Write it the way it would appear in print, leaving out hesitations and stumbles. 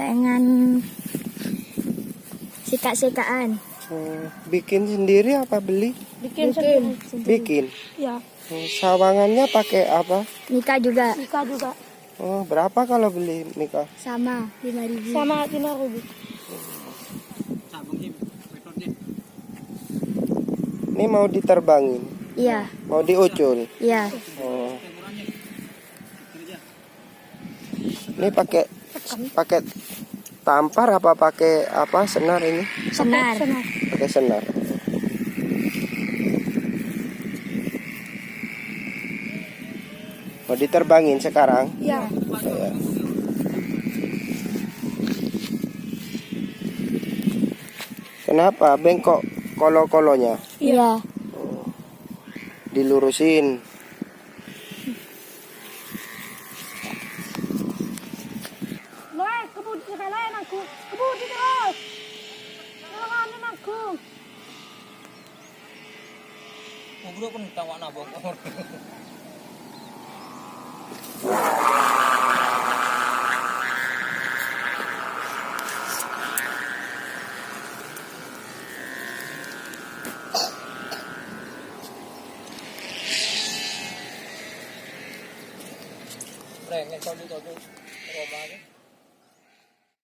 Dengan sika-sikaan. Bikin sendiri apa beli? Bikin. Bikin. Ya. Sawangannya pakai apa? Mika juga. Oh, berapa kalau beli Mika? Sama 5.000. Sama 5.000. Ini mau diterbangin? Iya. Mau diucul? Iya. Oh. Ini pakai tampar apa pakai apa senar ini? Senar. Pakai senar. Mau diterbangin sekarang? Iya. Ya. Kenapa bengkok kolo-kolonya? Iya. Dilurusin. Kebudi sekalian aku. Kebudi terus. Jangan aku. Ngobrol pun tawak nabok. Reng, kalau itu, Roma.